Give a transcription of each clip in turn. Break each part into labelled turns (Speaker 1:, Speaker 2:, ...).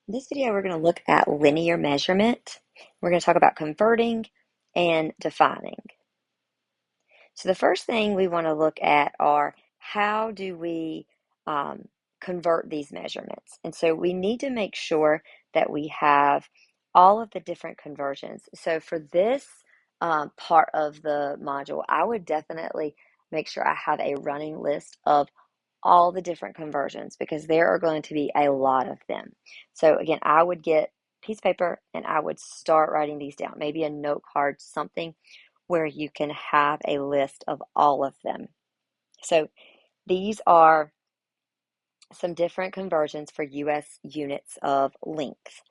Speaker 1: In this video, we're going to look at linear measurement. We're going to talk about converting and defining. So the first thing we want to look at are how do we convert these measurements? And so we need to make sure that we have all of the different conversions. So for this part of the module, I would definitely make sure I have a running list of all the different conversions because there are going to be a lot of them. So again, I would get a piece of paper and I would start writing these down, maybe a note card, something where you can have a list of all of them. So these are some different conversions for US units of length.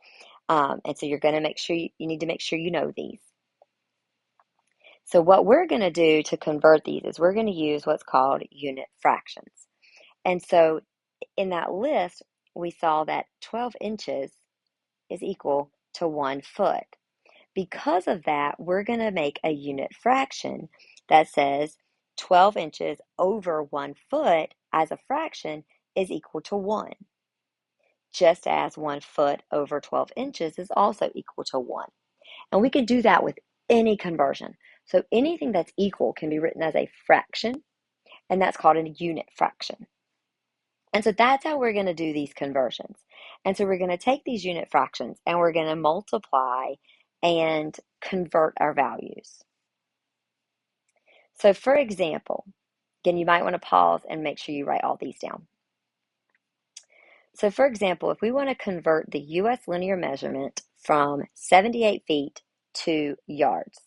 Speaker 1: And so you're going to make sure you need to make sure you know these. So what we're going to do to convert these is we're going to use what's called unit fractions. And so in that list, we saw that 12 inches is equal to 1 foot. Because of that, we're going to make a unit fraction that says 12 inches over 1 foot as a fraction is equal to 1, just as 1 foot over 12 inches is also equal to 1. And we can do that with any conversion. So anything that's equal can be written as a fraction, and that's called a unit fraction. And so that's how we're going to do these conversions. And so we're going to take these unit fractions and we're going to multiply and convert our values. So for example, again, you might want to pause and make sure you write all these down. So for example, if we want to convert the US linear measurement from 78 feet to yards,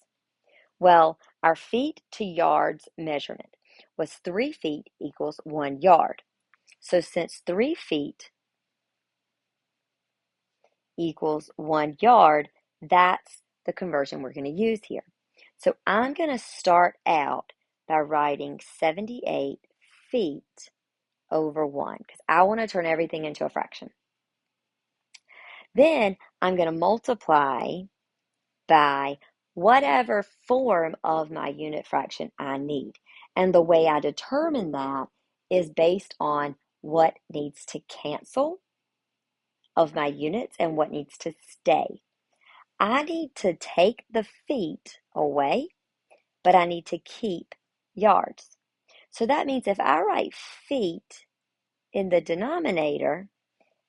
Speaker 1: well, our feet to yards measurement was 3 feet equals 1 yard. So since 3 feet equals 1 yard, that's the conversion we're going to use here. So I'm going to start out by writing 78 feet over 1 because I want to turn everything into a fraction. Then I'm going to multiply by whatever form of my unit fraction I need. And the way I determine that is based on what needs to cancel of my units and what needs to stay. I need to take the feet away, but I need to keep yards. So that means if I write feet in the denominator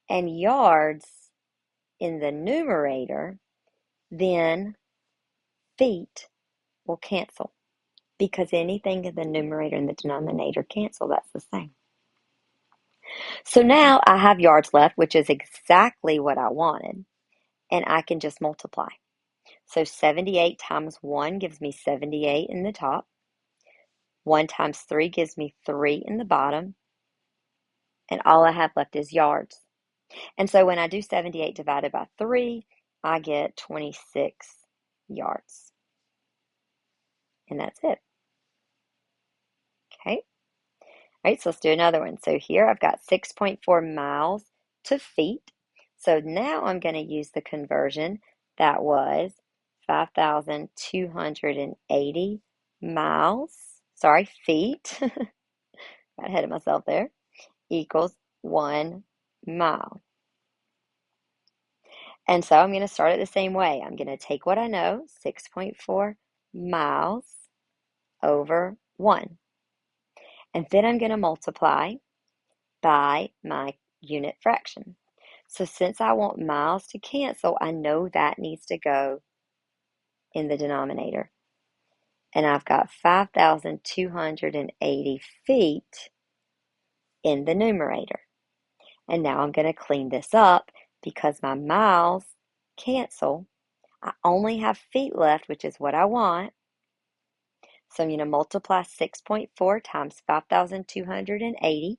Speaker 1: and yards in the numerator, then feet will cancel because anything in the numerator and the denominator cancel, that's the same. So now I have yards left, which is exactly what I wanted, and I can just multiply. So 78 times 1 gives me 78 in the top. 1 times 3 gives me 3 in the bottom. And all I have left is yards. And so when I do 78 divided by 3, I get 26 yards. And that's it. Okay. All right, so let's do another one. So here I've got 6.4 miles to feet. So now I'm going to use the conversion that was 5,280 miles, feet, got ahead of myself there, equals 1 mile. And so I'm going to start it the same way. I'm going to take what I know, 6.4 miles over 1. And then I'm going to multiply by my unit fraction. So since I want miles to cancel, I know that needs to go in the denominator. And I've got 5,280 feet in the numerator. And now I'm going to clean this up because my miles cancel. I only have feet left, which is what I want. So I'm going to multiply 6.4 times 5,280,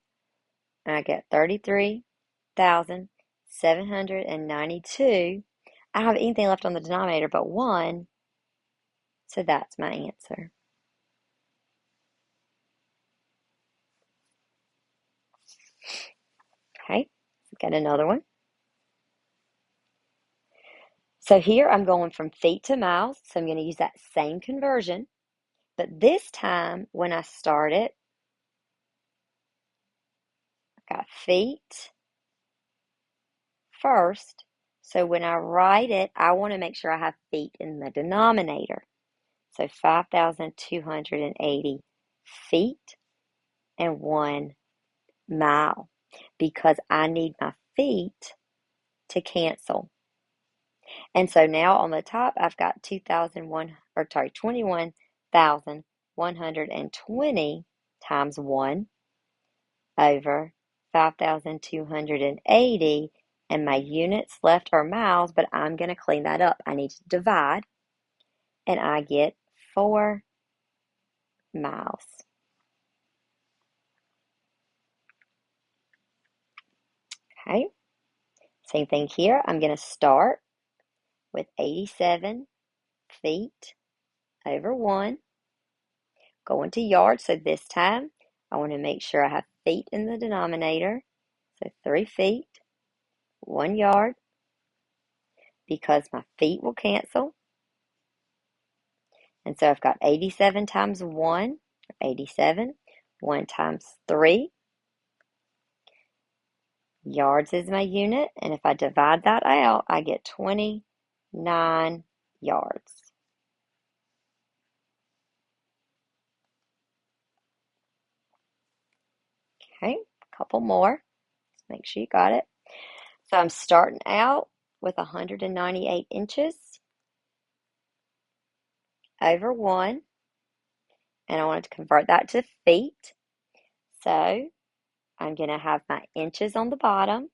Speaker 1: and I get 33,792. I don't have anything left on the denominator but 1, so that's my answer. Okay, got another one. So here I'm going from feet to miles, so I'm going to use that same conversion, but this time when I start it, I've got feet first, So when I write it, I want to make sure I have feet in the denominator. So 5,280 feet and 1 mile, because I need my feet to cancel. And so now on the top, I've got 21,120 times 1 over 5,280, and my units left are miles, but I'm going to clean that up. I need to divide, and I get 4 miles. Okay, same thing here. I'm going to start with 87 feet over 1, going to yards. So this time, I want to make sure I have feet in the denominator. So 3 feet, 1 yard, because my feet will cancel. And so I've got 87 times 1, 87. 1 times 3. Yards is my unit. And if I divide that out, I get 29 yards. Okay, a couple more. Let's make sure you got it. So I'm starting out with 198 inches over 1. And I wanted to convert that to feet. So I'm going to have my inches on the bottom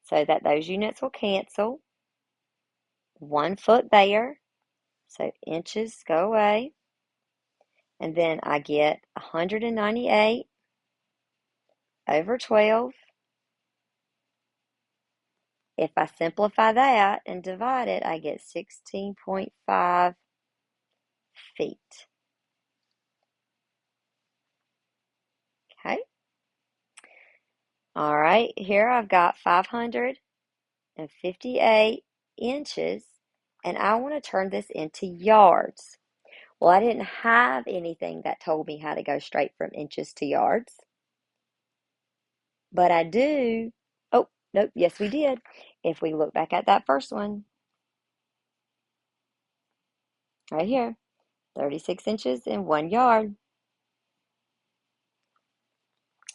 Speaker 1: so that those units will cancel. 1 foot there, so inches go away. And then I get 198 over 12. If I simplify that and divide it, I get 16.5 feet. Okay. All right, here I've got 558 inches, and I want to turn this into yards. Well, I didn't have anything that told me how to go straight from inches to yards, but I do. Oh, nope, yes, we did. If we look back at that first one, right here, 36 inches in 1 yard.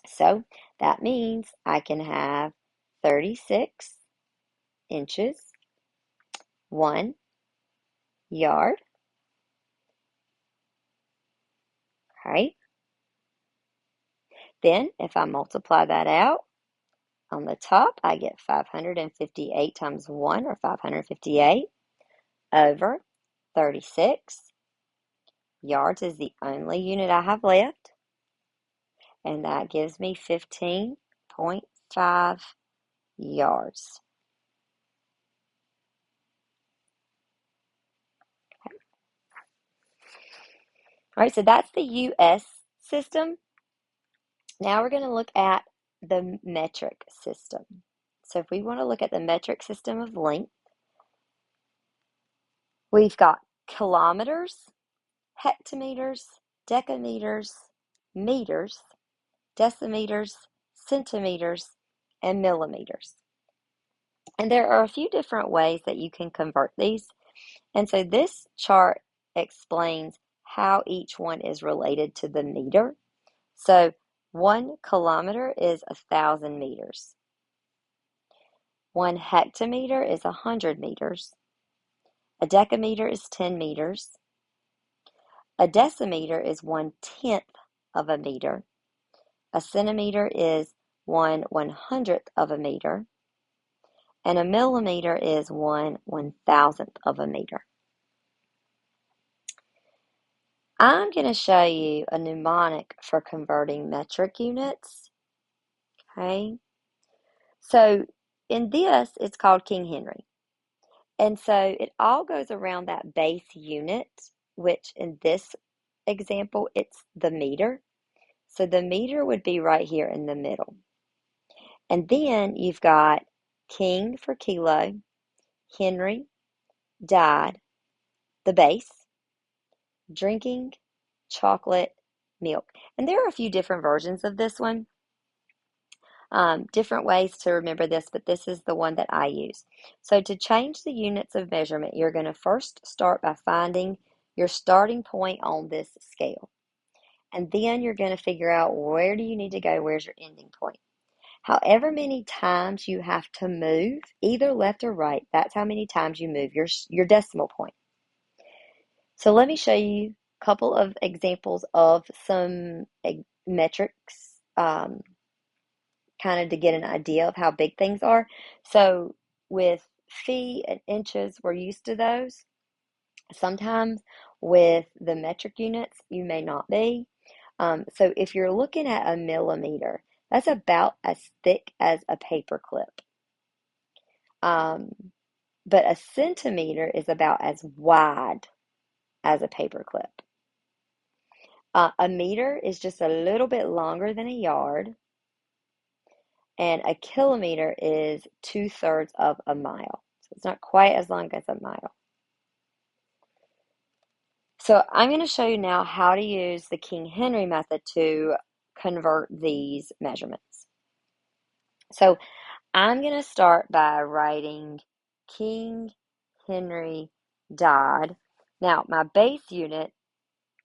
Speaker 1: So that means I can have 36 inches, 1 yard. Right? Then if I multiply that out, on the top I get 558 times 1, or 558, over 36. Yards is the only unit I have left, and that gives me 15.5 yards. All right, so that's the US system. Now we're going to look at the metric system. So if we want to look at the metric system of length, we've got kilometers, hectometers, decameters, meters, decimeters, centimeters, and millimeters. And there are a few different ways that you can convert these. And so this chart explains how each one is related to the meter. So 1 kilometer is 1,000 meters. 1 hectometer is 100 meters. A decameter is 10 meters. A decimeter is 1/10 of a meter. A centimeter is 1/100th of a meter. And a millimeter is 1/1000th of a meter. I'm going to show you a mnemonic for converting metric units. Okay. So in this, it's called King Henry. And so it all goes around that base unit, which in this example, it's the meter. So the meter would be right here in the middle. And then you've got king for kilo, Henry, died, the base, drinking, chocolate, milk. And there are a few different versions of this one. different ways to remember this, but this is the one that I use. So to change the units of measurement, you're going to first start by finding your starting point on this scale. And then you're going to figure out where do you need to go, where's your ending point. However many times you have to move, either left or right, that's how many times you move your decimal point. So let me show you a couple of examples of some metrics, kind of to get an idea of how big things are. So with feet and inches, we're used to those. Sometimes with the metric units, you may not be. So if you're looking at a millimeter, that's about as thick as a paper clip. But a centimeter is about as wide as a paper clip. A meter is just a little bit longer than a yard, and a kilometer is 2/3 of a mile. So it's not quite as long as a mile. So I'm going to show you now how to use the King Henry method to convert these measurements. So I'm going to start by writing King Henry died. Now, my base unit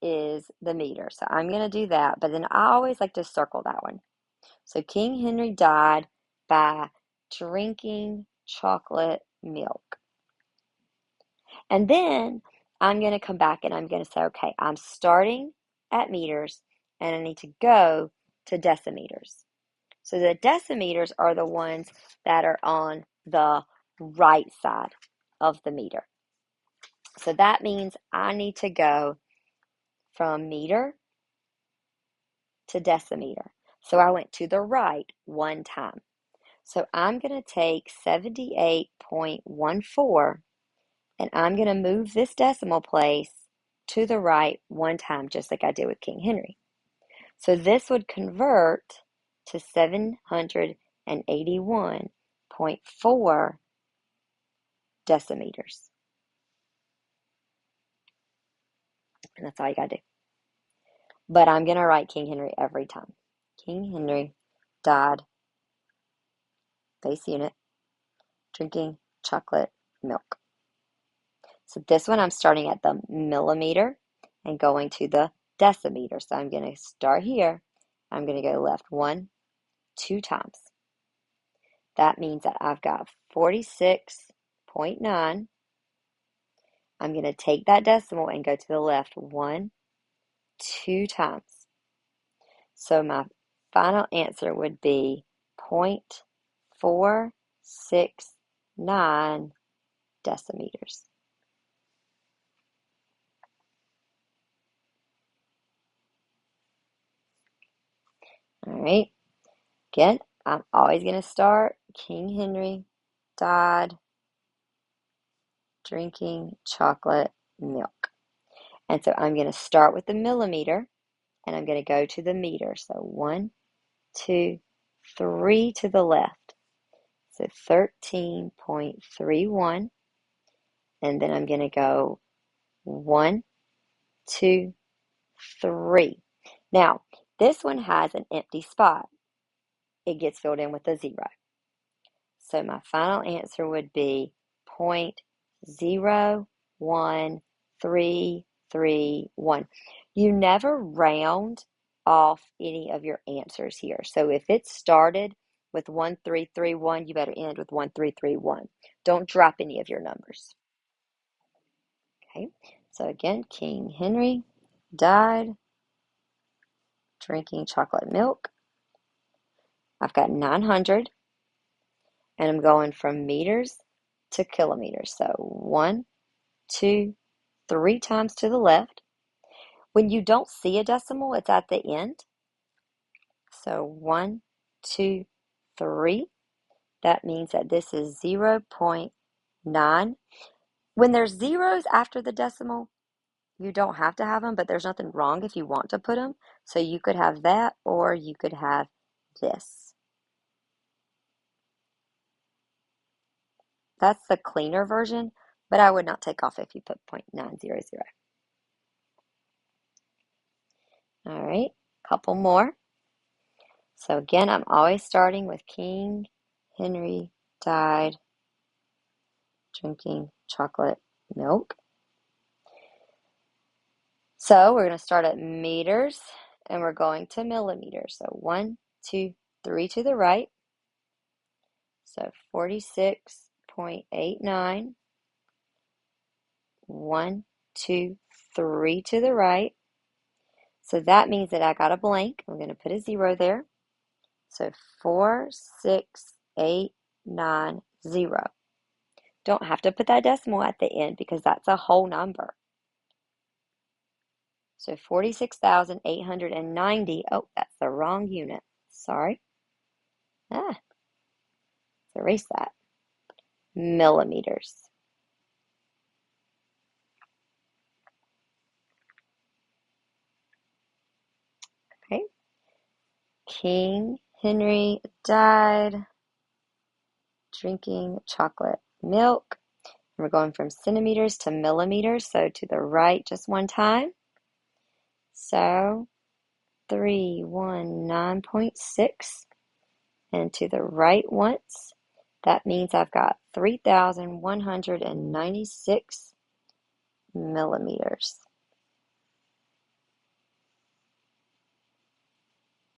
Speaker 1: is the meter, so I'm going to do that, but then I always like to circle that one. So King Henry died by drinking chocolate milk. And then I'm going to come back and I'm going to say, okay, I'm starting at meters and I need to go to decimeters. So the decimeters are the ones that are on the right side of the meter. So that means I need to go from meter to decimeter. So I went to the right one time. So I'm going to take 78.14 and I'm going to move this decimal place to the right one time, just like I did with King Henry. So this would convert to 781.4 decimeters. And that's all you got to do. But I'm going to write King Henry every time. King Henry died, base unit, drinking chocolate milk. So this one I'm starting at the millimeter and going to the decimeter. So I'm going to start here. I'm going to go left 2 times. That means that I've got 46.9. I'm going to take that decimal and go to the left 2 times. So my final answer would be 0.469 decimeters. All right. Again, I'm always going to start King Henry died drinking chocolate milk. And so I'm going to start with the millimeter and I'm going to go to the meter. So 1, 2, 3 to the left. So 13.31. And then I'm going to go 1, 2, 3. Now, this one has an empty spot. It gets filled in with a 0. So my final answer would be 0.01331. You never round off any of your answers here. So if it started with 1331, you better end with 1331. Don't drop any of your numbers. Okay, so again, King Henry died drinking chocolate milk. I've got 900, and I'm going from meters to kilometers. So 1, 2, 3 times to the left. When you don't see a decimal, it's at the end. So 1, 2, 3. That means that this is 0.9. When there's zeros after the decimal, you don't have to have them, but there's nothing wrong if you want to put them. So you could have that or you could have this. That's the cleaner version, but I would not take off if you put 0.900. All right, couple more. So again, I'm always starting with King Henry died drinking chocolate milk. So we're going to start at meters and we're going to millimeters. So 1, 2, 3 to the right. So 46.89. 1, 2, 3 to the right. So that means that I got a blank. I'm going to put a 0 there. So 46890. Don't have to put that decimal at the end because that's a whole number. So 46,890. Oh, that's the wrong unit. Sorry. Let's erase that. Millimeters. Okay. King Henry died drinking chocolate milk. We're going from centimeters to millimeters, so to the right just one time. So 319.6, and to the right once. That means I've got 3,196 millimeters.